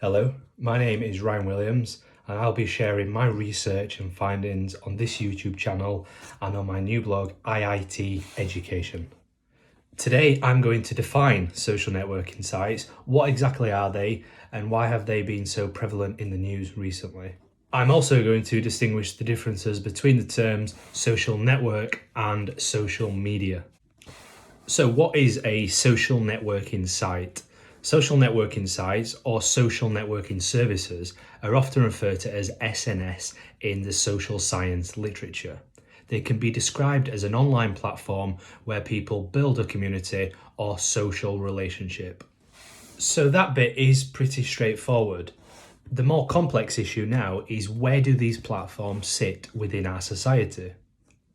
Hello, my name is Ryan Williams and I'll be sharing my research and findings on this YouTube channel and on my new blog IIT Education. Today I'm going to define social networking sites. What exactly are they and why have they been so prevalent in the news recently? I'm also going to distinguish the differences between the terms social network and social media. So what is a social networking site? Social networking sites or social networking services are often referred to as SNS in the social science literature. They can be described as an online platform where people build a community or social relationship. So that bit is pretty straightforward. The more complex issue now is where do these platforms sit within our society?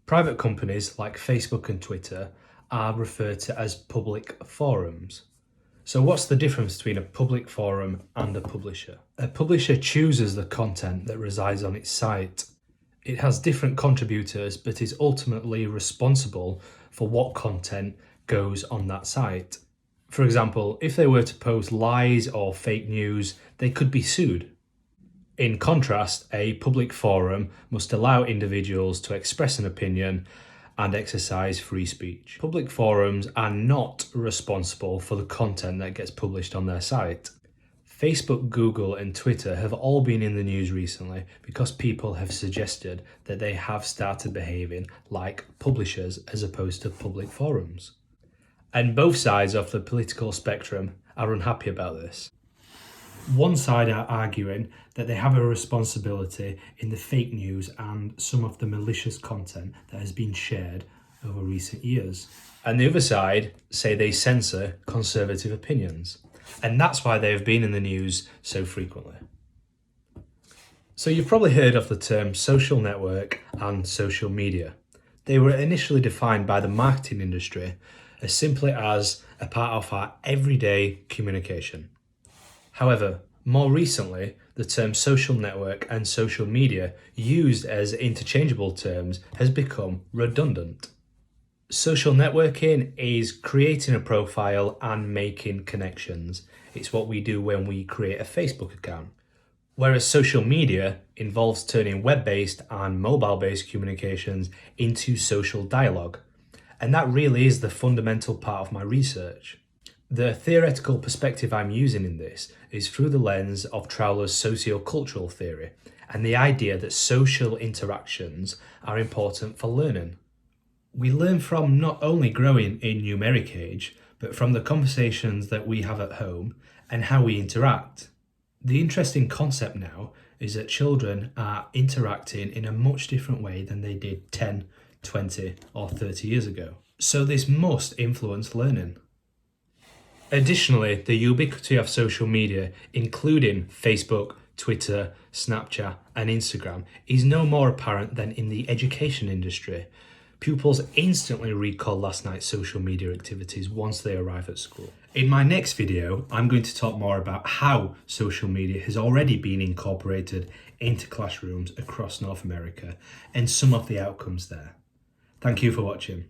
Private companies like Facebook and Twitter are referred to as public forums. So what's the difference between a public forum and a publisher? A publisher chooses the content that resides on its site. It has different contributors but is ultimately responsible for what content goes on that site. For example, if they were to post lies or fake news, they could be sued. In contrast, a public forum must allow individuals to express an opinion and exercise free speech. Public forums are not responsible for the content that gets published on their site. Facebook, Google and Twitter have all been in the news recently because people have suggested that they have started behaving like publishers as opposed to public forums. And both sides of the political spectrum are unhappy about this. One side are arguing that they have a responsibility in the fake news and some of the malicious content that has been shared over recent years. And the other side say they censor conservative opinions. And that's why they have been in the news so frequently. So you've probably heard of the term social network and social media. They were initially defined by the marketing industry as simply as a part of our everyday communication. However, more recently, the term social network and social media, used as interchangeable terms, has become redundant. Social networking is creating a profile and making connections. It's what we do when we create a Facebook account. Whereas social media involves turning web-based and mobile-based communications into social dialogue. And that really is the fundamental part of my research. The theoretical perspective I'm using in this is through the lens of Trowler's sociocultural theory and the idea that social interactions are important for learning. We learn from not only growing in numeric age, but from the conversations that we have at home and how we interact. The interesting concept now is that children are interacting in a much different way than they did 10, 20 or 30 years ago. So this must influence learning. Additionally, the ubiquity of social media, including Facebook, Twitter, Snapchat and Instagram, is no more apparent than in the education industry. Pupils instantly recall last night's social media activities once they arrive at school. In my next video, I'm going to talk more about how social media has already been incorporated into classrooms across North America and some of the outcomes there. Thank you for watching.